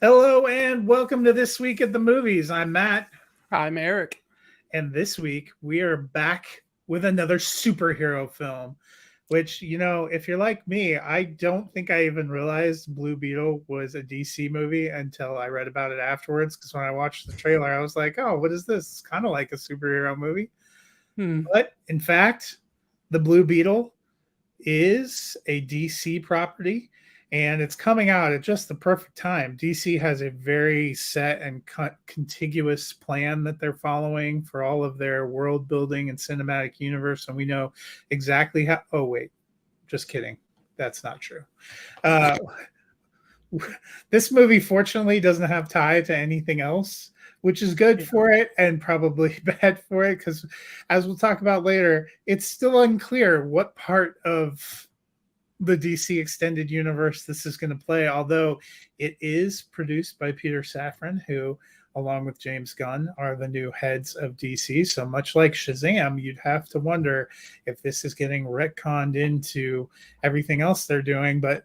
Hello and welcome to This Week at the Movies. I'm Matt, I'm Eric. and this week we are back with another superhero film. Which, if you're like me, I don't think I even realized Blue Beetle was a DC movie until I read about it afterwards. Because when I watched the trailer, I was like, oh, what is this? It's kind of like a superhero movie. Hmm. But in fact, the Blue Beetle is a DC property and it's coming out at just the perfect time. DC has a very set and contiguous plan that they're following for all of their world building and cinematic universe. And we know exactly how. Oh, wait, just kidding. That's not true. Uh, this movie, fortunately, doesn't have tie to anything else, which is good Yeah. for it and probably bad for it because, as we'll talk about later, it's still unclear what part of the DC extended universe this is going to play, although it is produced by Peter Safran, who, along with James Gunn, are the new heads of DC. So much like Shazam, you'd have to wonder if this is getting retconned into everything else they're doing. But,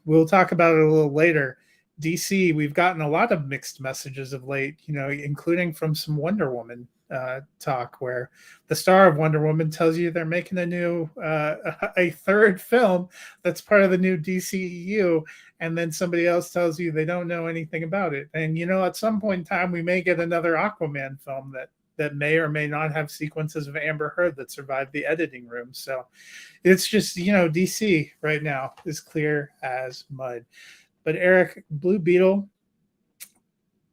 we'll talk about it a little later. DC, we've gotten a lot of mixed messages of late, including from some Wonder Woman talk where the star of Wonder Woman tells you they're making a third film that's part of the new DCEU, and then somebody else tells you they don't know anything about it. And at some point in time, we may get another Aquaman film that may or may not have sequences of Amber Heard that survived the editing room. So it's just DC right now is clear as mud. But Eric, Blue Beetle,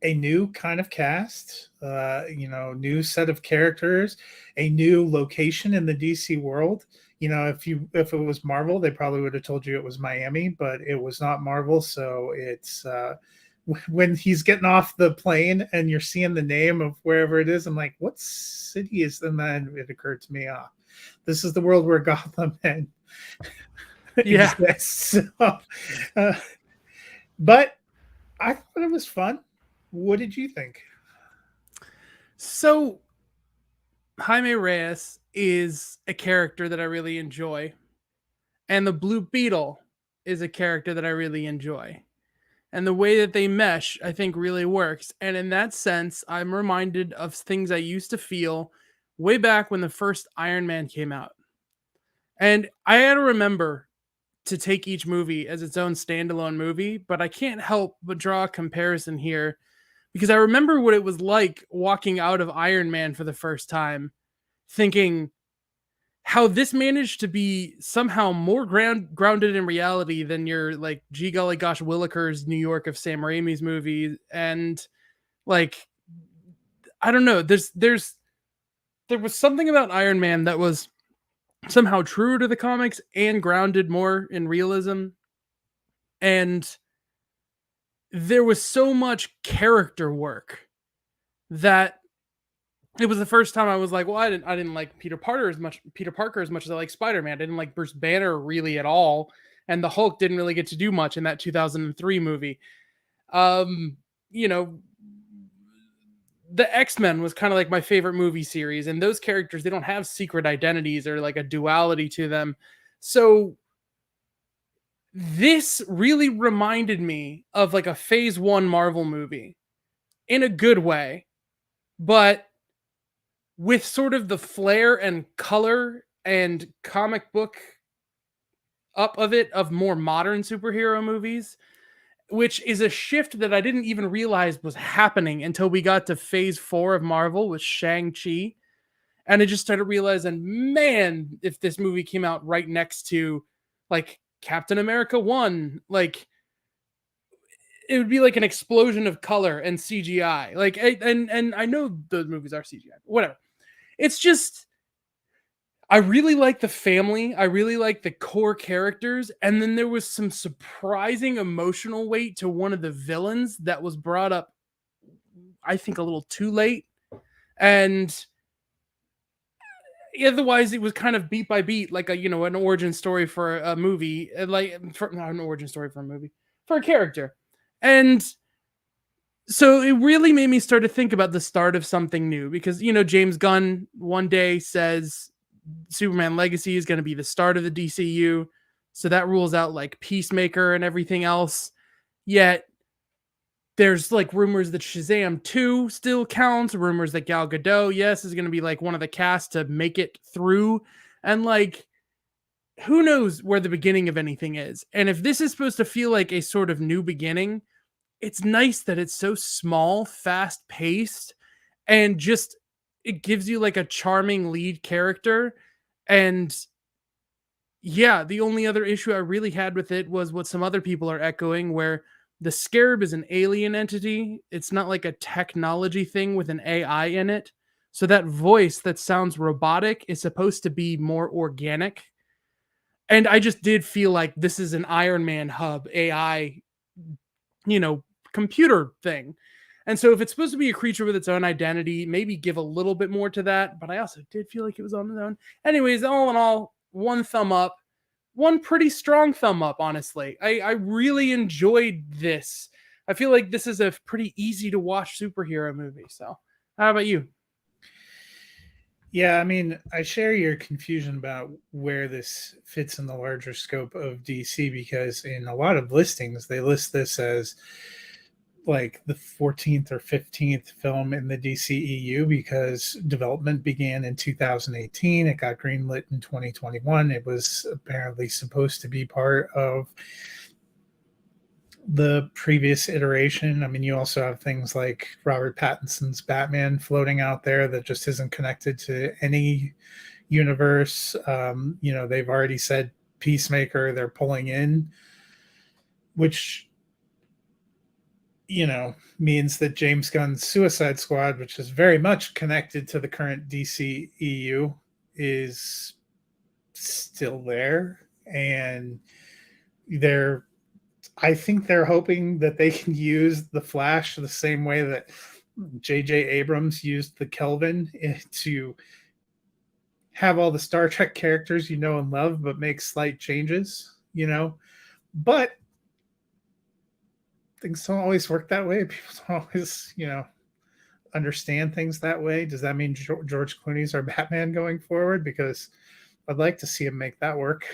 a new kind of cast, new set of characters, a new location in the DC world. If it was Marvel, they probably would have told you it was Miami, but it was not Marvel. So it's when he's getting off the plane and you're seeing the name of wherever it is, I'm like, what city is? And then it occurred to me, this is the world where Gotham and Yeah. exists. So, uh, but I thought it was fun. What did you think? So Jaime Reyes is a character that I really enjoy, and the Blue Beetle is a character that I really enjoy. And the way that they mesh, I think, really works. And in that sense, I'm reminded of things I used to feel way back when the first Iron Man came out. And I had to remember to take each movie as its own standalone movie, but I can't help but draw a comparison here because I remember what it was like walking out of Iron Man for the first time, thinking how this managed to be somehow more grounded in reality than your like G golly gosh Willikers New York of Sam Raimi's movies, and like I don't know, there was something about Iron Man that was somehow true to the comics and grounded more in realism, and there was so much character work that it was the first time I was like, well, I didn't like Peter Parker as much as I like Spider-Man. I didn't like Bruce Banner really at all, and the Hulk didn't really get to do much in that 2003 movie. Um, you know, the X-Men was kind of like my favorite movie series, and those characters, they don't have secret identities or like a duality to them. So this really reminded me of like a phase 1 Marvel movie in a good way, but with sort of the flair and color and comic book up of it of more modern superhero movies, which is a shift that I didn't even realize was happening until we got to phase 4 of Marvel with Shang-Chi. And I just started realizing, man, if this movie came out right next to like Captain America 1, like it would be like an explosion of color and CGI. Like and I know those movies are CGI, whatever. It's just I really like the family. I really like the core characters. And then there was some surprising emotional weight to one of the villains that was brought up, I think, a little too late. And otherwise, it was kind of beat by beat, like an origin story for a movie, not an origin story for a movie, for a character. And so it really made me start to think about the start of something new because, James Gunn one day says Superman Legacy is going to be the start of the DCU. So that rules out like Peacemaker and everything else. Yet There's like rumors that Shazam 2 still counts, rumors that Gal Gadot, yes, is going to be like one of the cast to make it through. And like, who knows where the beginning of anything is. And if this is supposed to feel like a sort of new beginning, it's nice that it's so small, fast paced, and just it gives you like a charming lead character. And yeah, the only other issue I really had with it was what some other people are echoing, where the Scarab is an alien entity. It's not like a technology thing with an AI in it. So that voice that sounds robotic is supposed to be more organic. And I just did feel like this is an Iron Man hub AI, you know, computer thing. And so if it's supposed to be a creature with its own identity, maybe give a little bit more to that. But I also did feel like it was on its own. Anyways, all in all, one thumb up, one pretty strong thumb up, honestly. I really enjoyed this. I feel like this is a pretty easy to watch superhero movie. So how about you? Yeah, I mean, I share your confusion about where this fits in the larger scope of DC because in a lot of listings, they list this as like the 14th or 15th film in the DCEU because development began in 2018. It got greenlit in 2021. It was apparently supposed to be part of the previous iteration. I mean, you also have things like Robert Pattinson's Batman floating out there that just isn't connected to any universe. They've already said Peacemaker they're pulling in, which means that James Gunn's Suicide Squad, which is very much connected to the current DCEU, is still there. And they're I think they're hoping that they can use the Flash the same way that J.J. Abrams used the Kelvin to have all the Star Trek characters you know and love, but make slight changes. But things don't always work that way. People don't always, understand things that way. Does that mean George Clooney's our Batman going forward? Because I'd like to see him make that work.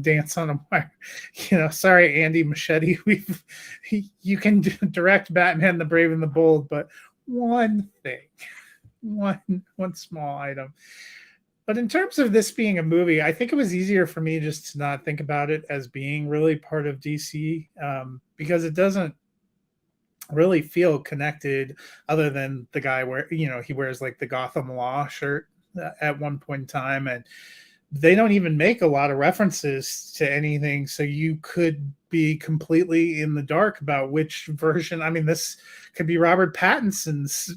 Dance on a wire. Sorry, Andy Machete. You can direct Batman the Brave and the Bold, but one thing, one small item. But in terms of this being a movie, I think it was easier for me just to not think about it as being really part of DC because it doesn't really feel connected other than the guy where he wears like the Gotham Law shirt at one point in time, and they don't even make a lot of references to anything, so you could be completely in the dark about which version. I mean, this could be Robert Pattinson's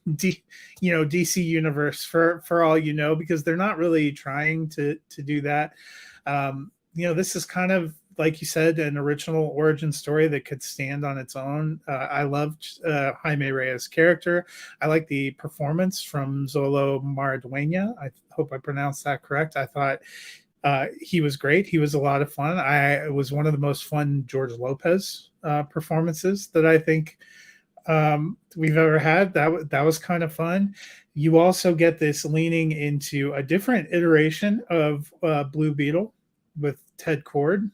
DC universe for all you know, because they're not really trying to do that. This is kind of, like you said, an original origin story that could stand on its own. I loved Jaime Reyes' character. I like the performance from Zolo Maraduena. I hope I pronounced that correct. I thought he was great. He was a lot of fun. It was one of the most fun George Lopez performances that I think we've ever had. That was kind of fun. You also get this leaning into a different iteration of Blue Beetle with Ted Kord.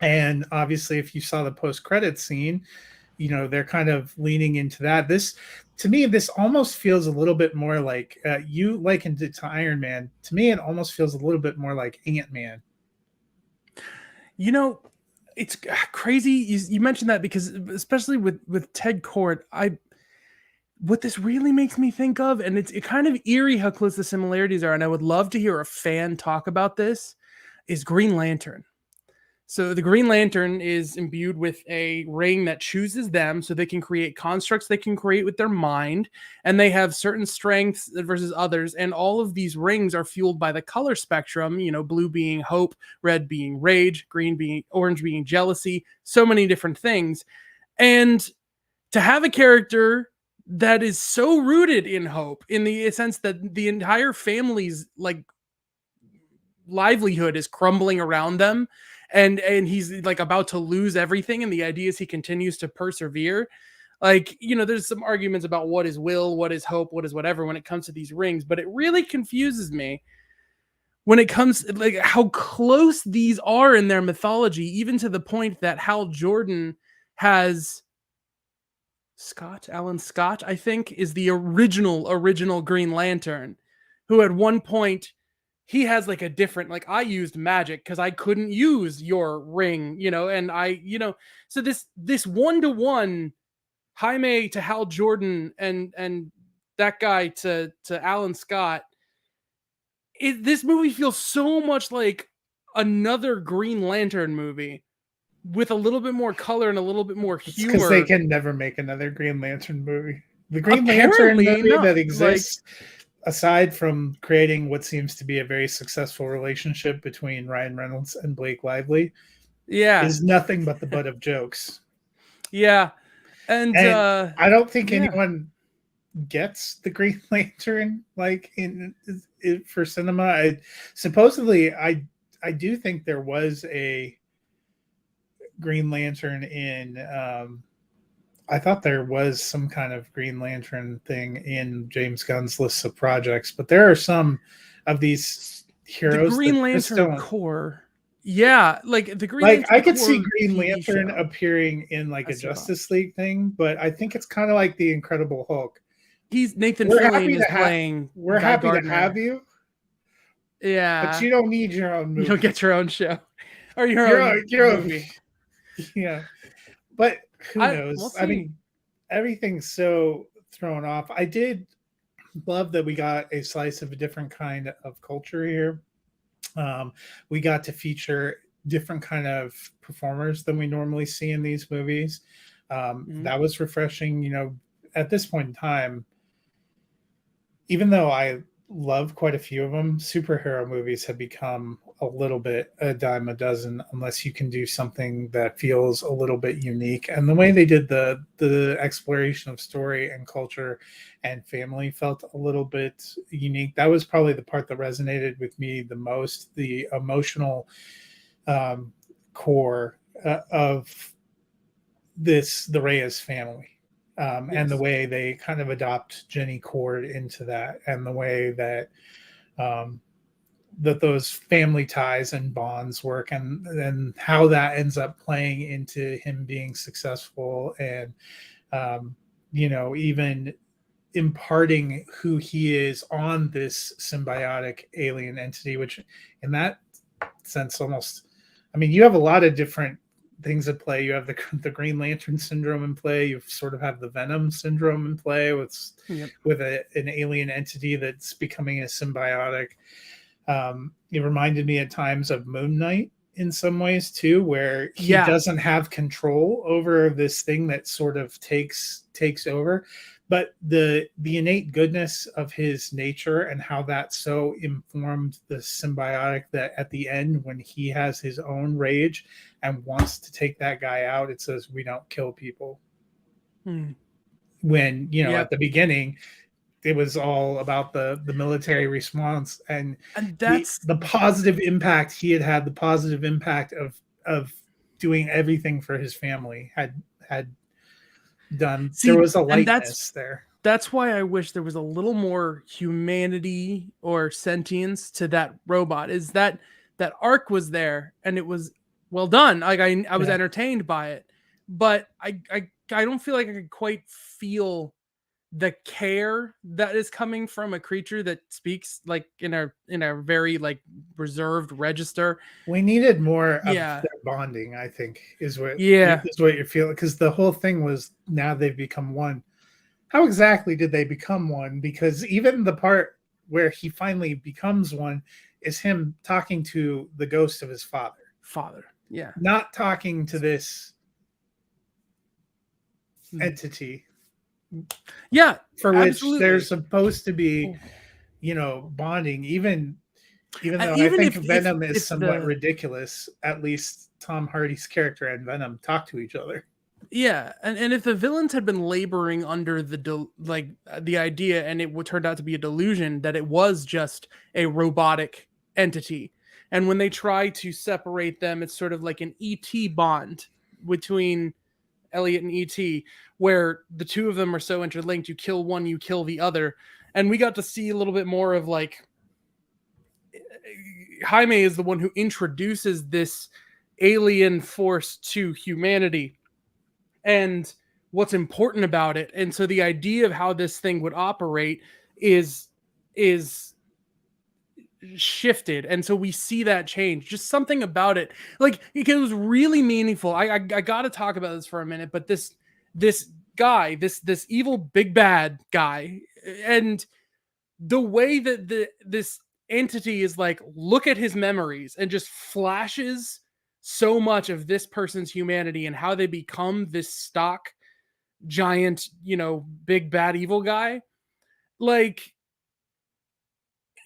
And obviously, if you saw the post-credit scene, they're kind of leaning into that. To me, this almost feels a little bit more like you likened it to Iron Man. To me, it almost feels a little bit more like Ant-Man. It's crazy you mentioned that, because especially with Ted Kord, what this really makes me think of, and it's kind of eerie how close the similarities are, and I would love to hear a fan talk about this, is Green Lantern. So the Green Lantern is imbued with a ring that chooses them so they can create constructs they can create with their mind, and they have certain strengths versus others, and all of these rings are fueled by the color spectrum, blue being hope, red being rage, orange being jealousy, so many different things. And to have a character that is so rooted in hope, in the sense that the entire family's like livelihood is crumbling around them, and he's like about to lose everything, and the idea is he continues to persevere. There's some arguments about what is will, what is hope, what is whatever when it comes to these rings, but it really confuses me when it comes like how close these are in their mythology, even to the point that Hal Jordan has Alan Scott, I think, is the original Green Lantern, who at one point he has like a different, like, I used magic because I couldn't use your ring, and so this 1-to-1 Jaime to Hal Jordan and that guy to Alan Scott. This movie feels so much like another Green Lantern movie with a little bit more color and a little bit more It's because they humor. can never make another Green Lantern movie. The Green Lantern Apparently movie not. that exists, aside from creating what seems to be a very successful relationship between Ryan Reynolds and Blake Lively, Yeah. is nothing but the butt of jokes. Yeah. And And I don't think yeah. anyone gets the Green Lantern like for cinema. I do think there was a Green Lantern in I thought there was some kind of Green Lantern thing in James Gunn's list of projects, but there are some of these The heroes that Green just Lantern don't. Corps. Yeah, like the Green Like I Lantern could see Corps Green TV Lantern show. appearing in like a As Savant. Justice League thing, but I think it's kind of like the Incredible Hulk. He's Nathan We're Fillion happy is to have playing we're Guy happy to have Gardner. you, but Yeah. you don't need your own You don't movie. get your own show or your Your own own, your own, movie. yeah. But who We'll knows? I see. mean, everything's so thrown off. I did love that we got a slice of a different kind of culture here. We got to feature different kind of performers than we normally see in these movies. That was refreshing. At this point in time, even though I love quite a few of them, superhero movies have become a little bit a dime a dozen unless you can do something that feels a little bit unique. And the way they did the exploration of story and culture and family felt a little bit unique. That was probably the part that resonated with me the most, the emotional core of the Reyes family. And the Yes. way they kind of adopt Jenny Cord into that, and the way that that those family ties and bonds work, and how that ends up playing into him being successful, and even imparting who he is on this symbiotic alien entity, which in that sense almost, I mean, you have a lot of different things at play. You have the Green Lantern syndrome in play. You sort of have the Venom syndrome in play with an alien entity that's becoming a symbiotic. It reminded me at times of Moon Knight in some ways too, where he doesn't have control over this thing that sort of takes over, but the innate goodness of his nature and how that so informed the symbiotic that at the end, when he has his own rage and wants to take that guy out, it says, "We don't kill people." When at the beginning it was all about the military response, and that's the positive impact he had the positive impact of doing everything for his family had done. There was a and lightness there. That's why I wish there was a little more humanity or sentience to that robot. Is that arc was there and it was well done. Like I was entertained by it, but I don't feel like I could quite feel the care that is coming from a creature that speaks like in a very like reserved register. We needed more of their bonding, I think, is what you're feeling, because the whole thing was now they've become one. How exactly did they become one? Because even the part where he finally becomes one is him talking to the ghost of his father, not talking to this entity, for which there's supposed to be bonding, even though I think Venom is somewhat ridiculous. At least Tom Hardy's character and Venom talk to each other. Yeah, and if the villains had been laboring under the idea, and it turned out to be a delusion that it was just a robotic entity, and when they try to separate them, it's sort of like an ET bond between Elliot and ET, where the two of them are so interlinked. You kill one, you kill the other, and we got to see a little bit more of like Jaime is the one who introduces this alien force to humanity. And what's important about it. And so the idea of how this thing would operate is shifted, and so we see that change. Just something about it, like it was really meaningful. I gotta talk about this for a minute, but this guy, this evil big bad guy, and the way that this entity is like, look at his memories and just flashes so much of this person's humanity and how they become this stock giant, big bad evil guy. Like,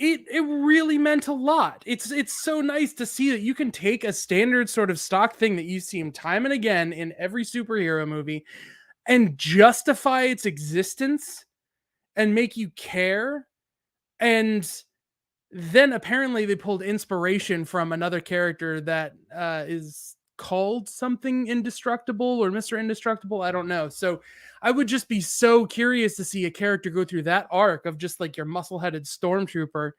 it really meant a lot. It's so nice to see that you can take a standard sort of stock thing that you see time and again in every superhero movie and justify its existence and make you care. And then apparently they pulled inspiration from another character that is called something Indestructible or Mr. Indestructible. I don't know. So I would just be so curious to see a character go through that arc of just like your muscle-headed stormtrooper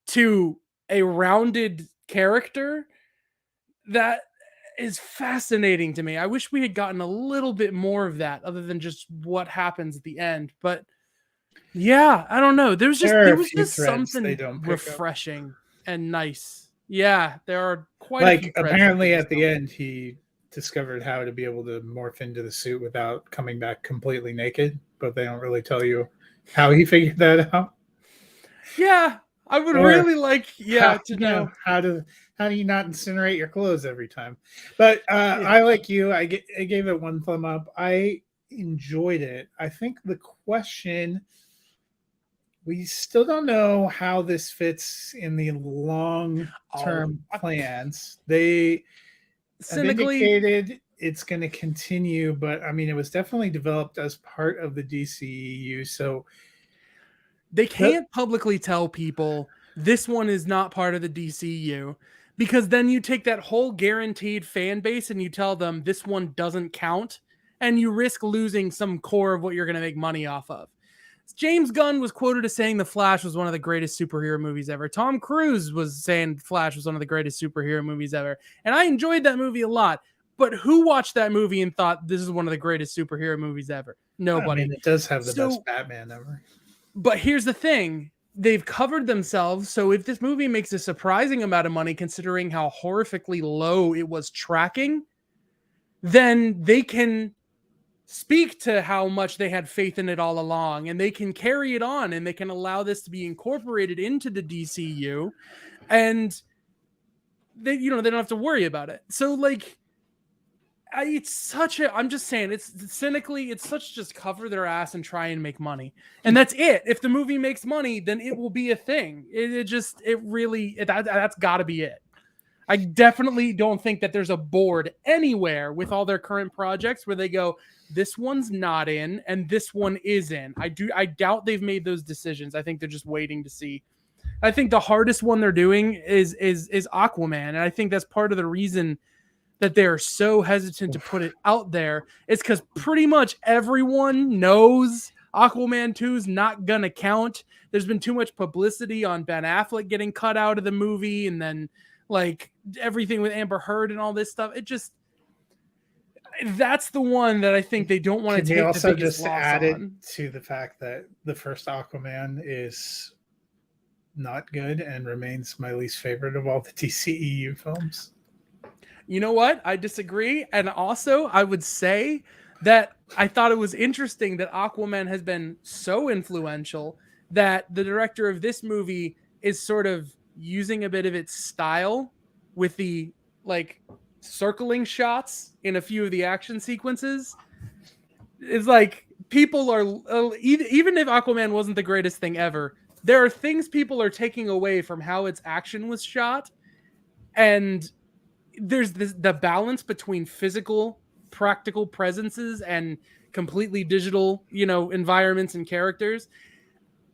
to a rounded character. That is fascinating to me. I wish we had gotten a little bit more of that other than just what happens at the end. But yeah, I don't know. There was just something refreshing and nice. Yeah, there are quite a few threads apparently at the end he discovered how to be able to morph into the suit without coming back completely naked, but they don't really tell you how he figured that out. Yeah, I would really like to know how do you not incinerate your clothes every time. But I, like you, I gave it 1 thumb up. I enjoyed it. I think the question, we still don't know how this fits in the long-term plans. They have indicated it's going to continue, but I mean, it was definitely developed as part of the DCEU, so they can't publicly tell people this one is not part of the DCEU, because then you take that whole guaranteed fan base and you tell them this one doesn't count, and you risk losing some core of what you're going to make money off of. James Gunn was quoted as saying The Flash was one of the greatest superhero movies ever. Tom Cruise was saying Flash was one of the greatest superhero movies ever. And I enjoyed that movie a lot. But who watched that movie and thought this is one of the greatest superhero movies ever? Nobody. I mean, it does have the best Batman ever. But here's the thing. They've covered themselves. So if this movie makes a surprising amount of money, considering how horrifically low it was tracking, then they can speak to how much they had faith in it all along, and they can carry it on, and they can allow this to be incorporated into the DCU, and they don't have to worry about it. So like, I'm just saying, it's cynically, it's such just cover their ass and try and make money, and that's it. If the movie makes money, then it will be a thing. That's got to be it. I definitely don't think that there's a board anywhere with all their current projects where they go, this one's not in and this one is in. I doubt they've made those decisions. I think they're just waiting to see. I think the hardest one they're doing is Aquaman, and I think that's part of the reason that they're so hesitant to put it out there. It's because pretty much everyone knows Aquaman 2 is not gonna count. There's been too much publicity on Ben Affleck getting cut out of the movie, and then like everything with Amber Heard and all this stuff. That's the one that I think they don't want to take. Also, the just added to the fact that the first Aquaman is not good and remains my least favorite of all the DCEU films. You know what? I disagree. And also, I would say that I thought it was interesting that Aquaman has been so influential that the director of this movie is sort of using a bit of its style with the like circling shots in a few of the action sequences. It's like people are, even if Aquaman wasn't the greatest thing ever, there are things people are taking away from how its action was shot. And there's the balance between physical, practical presences and completely digital, environments and characters.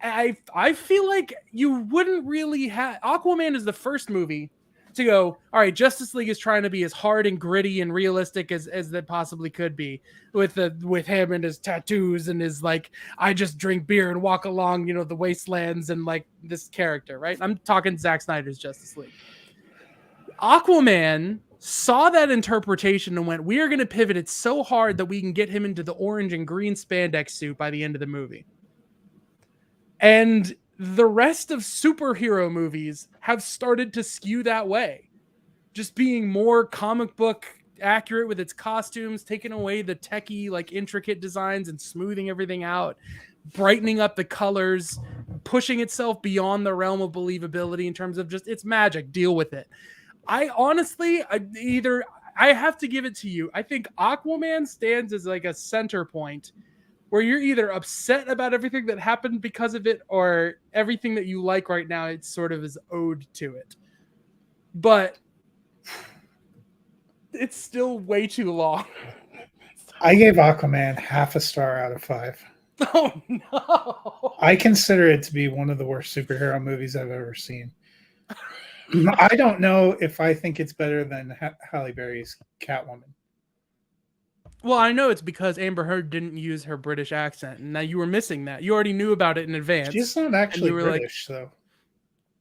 I feel like you wouldn't really have. Aquaman is the first movie to go, all right, Justice League is trying to be as hard and gritty and realistic as they possibly could be with him and his tattoos and his like, I just drink beer and walk along, the wastelands and like this character, right? I'm talking Zack Snyder's Justice League. Aquaman saw that interpretation and went, we are going to pivot it so hard that we can get him into the orange and green spandex suit by the end of the movie. And the rest of superhero movies have started to skew that way, just being more comic book accurate with its costumes, taking away the techie, like intricate designs and smoothing everything out, brightening up the colors, pushing itself beyond the realm of believability in terms of just it's magic, deal with it. I honestly, I have to give it to you. I think Aquaman stands as like a center point where you're either upset about everything that happened because of it, or everything that you like right now, it's sort of is owed to it. But it's still way too long. I gave Aquaman half a star out of 5. Oh no! I consider it to be one of the worst superhero movies I've ever seen. I don't know if I think it's better than Halle Berry's Catwoman. Well, I know it's because Amber Heard didn't use her British accent, and now you were missing that. You already knew about it in advance. She's not actually British, though.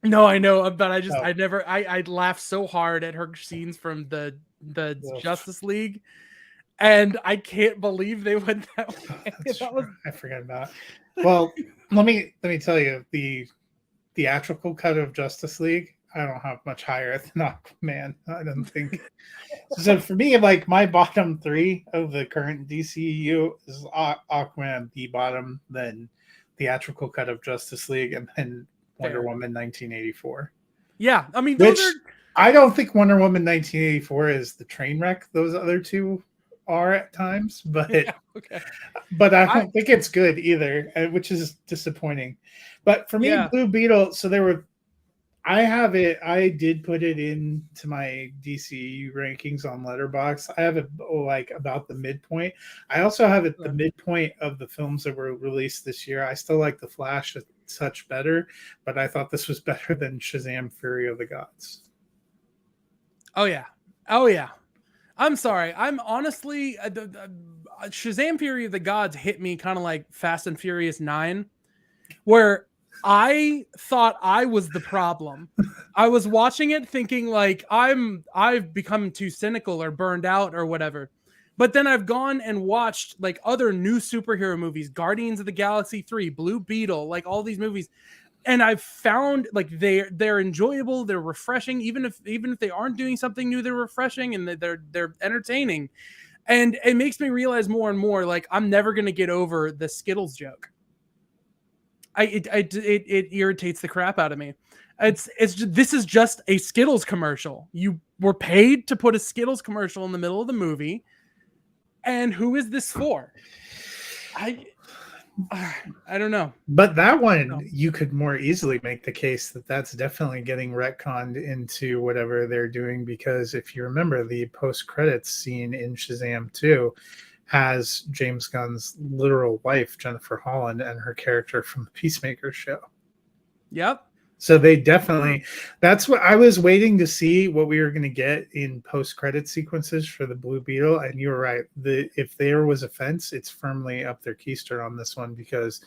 No, I know, but I laughed so hard at her scenes from the Justice League, and I can't believe they went that way. I forgot about it. Well, let me tell you, the theatrical cut of Justice League, I don't have much higher than Aquaman. I don't think. So for me, like my bottom 3 of the current DCEU is Aquaman, the bottom, then theatrical cut of Justice League, and then Wonder Woman 1984. Yeah, I mean, I don't think Wonder Woman 1984 is the train wreck those other two are at times, but okay. But I don't think it's good either, which is disappointing. But for me, Blue Beetle, so I did put it into my DCEU rankings on Letterboxd. I have it like about the midpoint. I also have it the midpoint of the films that were released this year. I still like The Flash a touch better, but I thought this was better than Shazam! Fury of the Gods. Oh yeah. I'm sorry. I'm honestly Shazam! Fury of the Gods hit me kind of like Fast and Furious 9, where I thought I was the problem. I was watching it thinking like I've become too cynical or burned out or whatever. But then I've gone and watched like other new superhero movies, Guardians of the Galaxy 3, Blue Beetle, like all these movies. And I've found like they're enjoyable, they're refreshing, even if they aren't doing something new, they're refreshing and they're entertaining. And it makes me realize more and more like I'm never going to get over the Skittles joke. It irritates the crap out of me. This is just a Skittles commercial. You were paid to put a Skittles commercial in the middle of the movie, and who is this for? I don't know. But that one, you could more easily make the case that that's definitely getting retconned into whatever they're doing, because if you remember, the post-credits scene in Shazam 2 has James Gunn's literal wife, Jennifer Holland, and her character from the Peacemaker show. Yep. So they definitely, that's what I was waiting to see, what we were going to get in post-credit sequences for the Blue Beetle. And you were right. If there was a fence, it's firmly up their keister on this one, because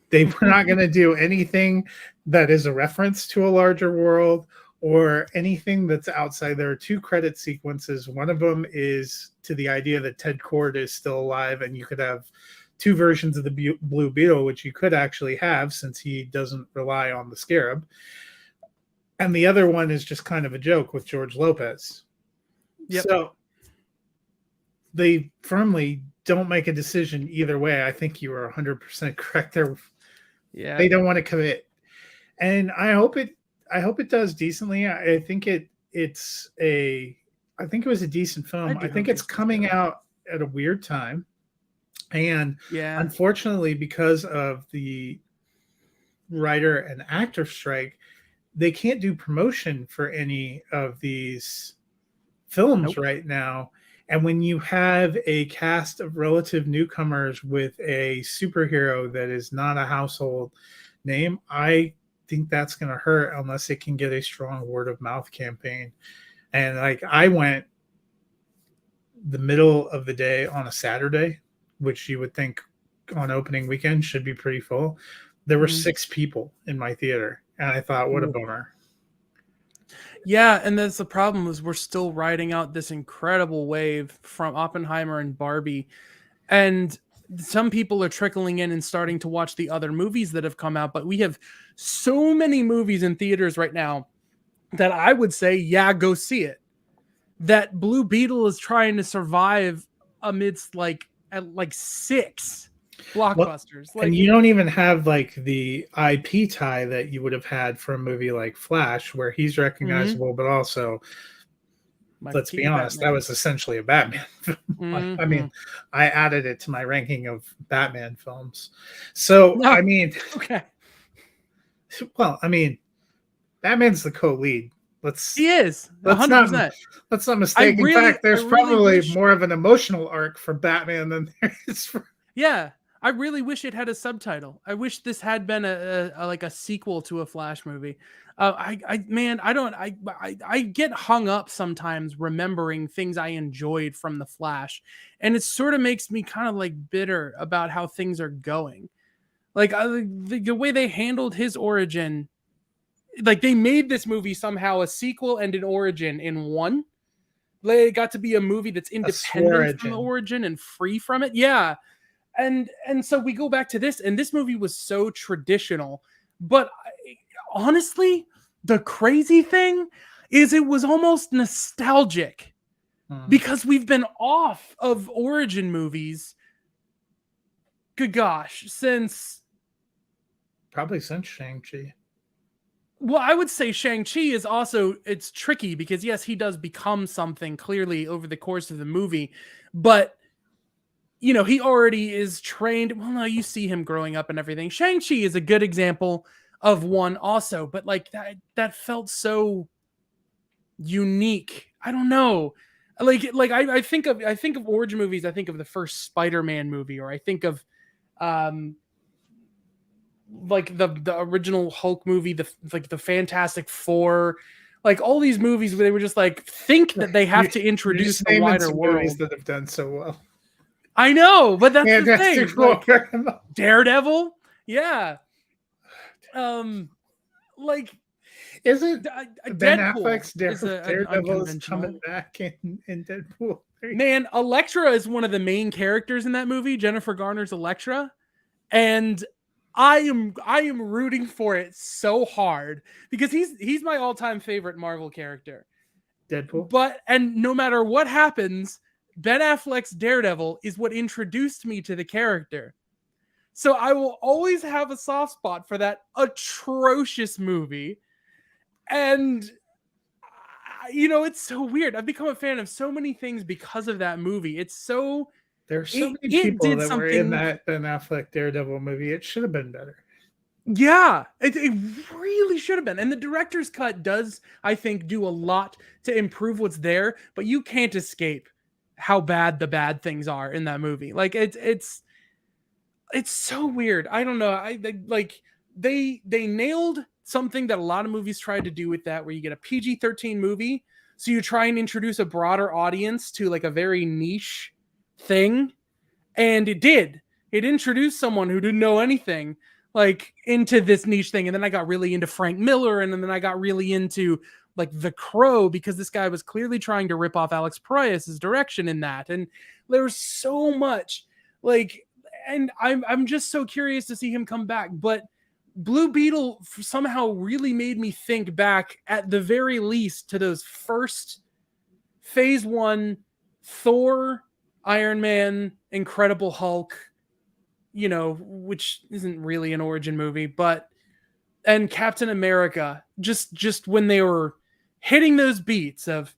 they were not going to do anything that is a reference to a larger world or anything that's outside. There are 2 credit sequences. One of them is to the idea that Ted Kord is still alive, and you could have 2 versions of the Blue Beetle, which you could actually have since he doesn't rely on the Scarab. And the other one is just kind of a joke with George Lopez. Yep. So they firmly don't make a decision either way. I think you are 100% correct there. Yeah. They don't want to commit. And I hope it does decently. I think it was a decent film. I think it's coming out at a weird time. And unfortunately, because of the writer and actor strike, they can't do promotion for any of these films right now. And when you have a cast of relative newcomers with a superhero that is not a household name, I think that's going to hurt unless it can get a strong word of mouth campaign. And like, I went the middle of the day on a Saturday, which you would think on opening weekend should be pretty full. There were 6 people in my theater, and I thought, what a bummer. Yeah, and that's the problem is we're still riding out this incredible wave from Oppenheimer and Barbie, and some people are trickling in and starting to watch the other movies that have come out, but we have so many movies in theaters right now that I would say, yeah, go see it. That Blue Beetle is trying to survive amidst like 6 Well, blockbusters. and Like, you don't even have like the IP tie that you would have had for a movie like Flash, where he's mhm, recognizable, but also, Michael let's be Keaton honest, that Batman. was essentially a Batman film. I Hmm. mean, I added it to my ranking of Batman films. So, No, I mean, okay. well, I mean, Batman's the co-lead. Let's He is let's not 100%. let's not I mistake. In really, fact, I there's really probably wish. more of an emotional arc for Batman than there is for. Yeah, I really wish it had a subtitle. I wish this had been like a sequel to a Flash movie. Man, I get hung up sometimes remembering things I enjoyed from the Flash, and it sort of makes me kind of like bitter about how things are going. Like the way they handled his origin, like they made this movie somehow a sequel and an origin in one. Like, it got to be a movie that's A independent from the Sworigin. origin and free from it. Yeah, and so we go back to this, and this movie was so traditional, but honestly, the crazy thing is it was almost nostalgic Hmm. because we've been off of origin movies, good gosh, since, Probably since Shang-Chi. well, I would say Shang-Chi is also, it's tricky because yes, he does become something clearly over the course of the movie, but he already is trained. Well, no, you see him growing up and everything. Shang-Chi is a good example of one also, but like that felt so unique. I don't know. I think of origin movies, I think of the first Spider-Man movie, or I think of um like the original Hulk movie, the Fantastic Four, like all these movies where they were just like think that they have You, to you're introduce just the naming wider some movies world. that have done so well. I know, but that's the Fantastic thing. Four. Like Daredevil, yeah. Um, like Isn't Ben Deadpool Affleck's is an Daredevil is unconventional. coming back in Deadpool 3? Man, Elektra is one of the main characters in that movie. Jennifer Garner's Elektra, and I am rooting for it so hard because he's my all time favorite Marvel character. Deadpool? And no matter what happens, Ben Affleck's Daredevil is what introduced me to the character. So I will always have a soft spot for that atrocious movie. And it's so weird. I've become a fan of so many things because of that movie. It's so There are so many it people did that were in something. that Ben Affleck Daredevil movie. It should have been better. Yeah, it really should have been. And the director's cut does, I think, do a lot to improve what's there, but you can't escape how bad the bad things are in that movie. Like it's so weird. I don't know. They nailed something that a lot of movies tried to do with that, where you get a PG-13 movie, so you try and introduce a broader audience to like a very niche thing, and it did. It introduced someone who didn't know anything like into this niche thing, and then I got really into Frank Miller, and then I got really into like The Crow because this guy was clearly trying to rip off Alex Proyas's direction in that, and there was so much like, and I'm just so curious to see him come back, but Blue Beetle somehow really made me think back at the very least to those first Phase 1 Thor, Iron Man, Incredible Hulk, which isn't really an origin movie, but and Captain America, just when they were hitting those beats of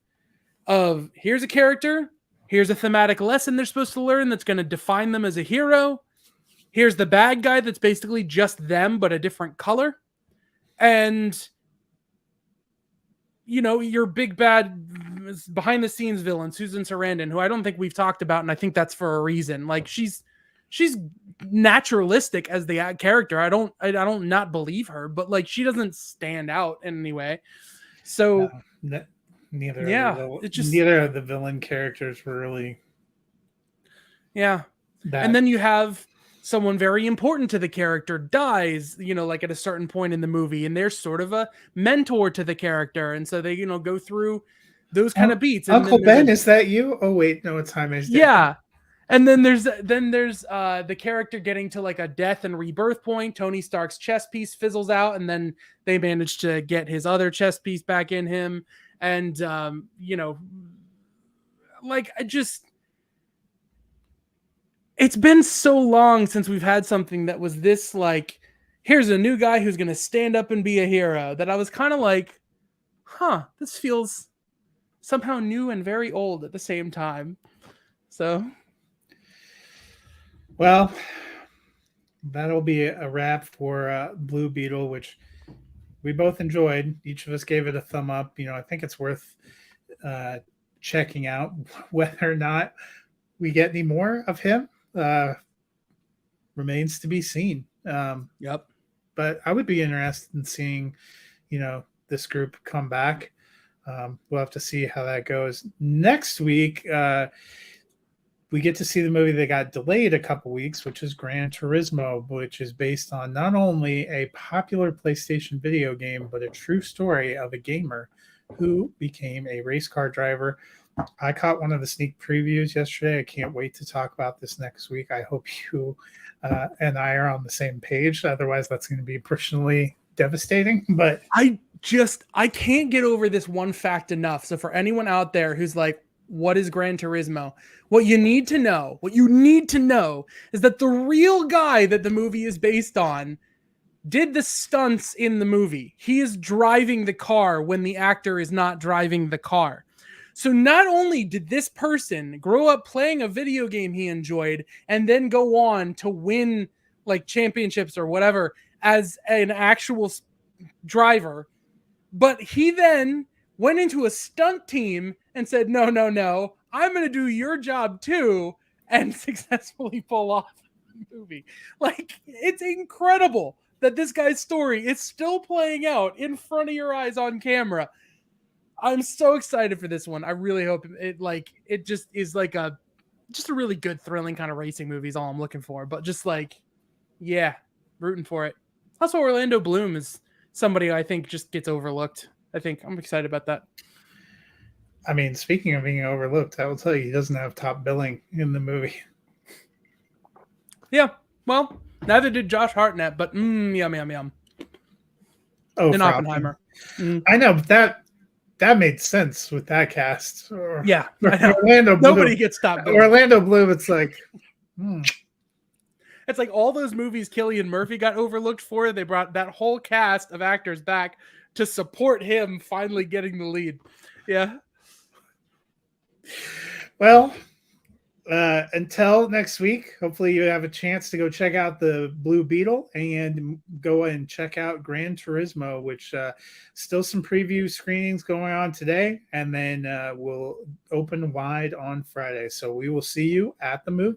here's a character, here's a thematic lesson they're supposed to learn that's going to define them as a hero. Here's the bad guy that's basically just them but a different color. And your big bad behind the scenes villain, Susan Sarandon, who I don't think we've talked about, and I think that's for a reason. Like she's naturalistic as the character. I don't not believe her, but like she doesn't stand out in any way. So No, yeah, it just, neither of the villain characters were really yeah. And that. then you have someone very important to the character dies, like at a certain point in the movie, and they're sort of a mentor to the character, and so they, go through those kind of beats. And Uncle then there's Ben, is that you? Oh wait, no, it's Jaime's dad. yeah. And then there's the character getting to like a death and rebirth point. Tony Stark's chess piece fizzles out, and then they manage to get his other chess piece back in him. And like it's been so long since we've had something that was this like, here's a new guy who's gonna stand up and be a hero, that I was kind of like, this feels somehow new and very old at the same time. So, well, that'll be a wrap for Blue Beetle, which we both enjoyed. Each of us gave it a thumb up. I think it's worth checking out. Whether or not we get any more of him remains to be seen. yep. But I would be interested in seeing, this group come back. We'll have to see how that goes. Next week, we get to see the movie that got delayed a couple weeks, which is Gran Turismo, which is based on not only a popular PlayStation video game, but a true story of a gamer who became a race car driver. I caught one of the sneak previews yesterday. I can't wait to talk about this next week. I hope you and I are on the same page. Otherwise, that's going to be personally devastating. But I can't get over this one fact enough. So for anyone out there who's like, what is Gran Turismo? What you need to know is that the real guy that the movie is based on did the stunts in the movie. He is driving the car when the actor is not driving the car. So not only did this person grow up playing a video game he enjoyed and then go on to win like championships or whatever as an actual driver, but he then went into a stunt team and said, no, I'm going to do your job too, and successfully pull off the movie. Like, it's incredible that this guy's story is still playing out in front of your eyes on camera. I'm so excited for this one. I really hope it just is like just a really good, thrilling kind of racing movie is all I'm looking for. But just like, yeah, rooting for it. Also, Orlando Bloom is somebody I think just gets overlooked. I think I'm excited about that. I mean, speaking of being overlooked, I will tell you, he doesn't have top billing in the movie. Yeah, well, neither did Josh Hartnett, but yum. Oh, in Oppenheimer. I know, but that made sense with that cast. Yeah, Orlando Bloom. Nobody gets top billing. Orlando Bloom, it's like, It's like all those movies Cillian Murphy got overlooked for. They brought that whole cast of actors back to support him finally getting the lead. Yeah. Well, until next week, hopefully you have a chance to go check out the Blue Beetle and go and check out Gran Turismo, which still some preview screenings going on today, and then we'll open wide on Friday. So we will see you at the movie.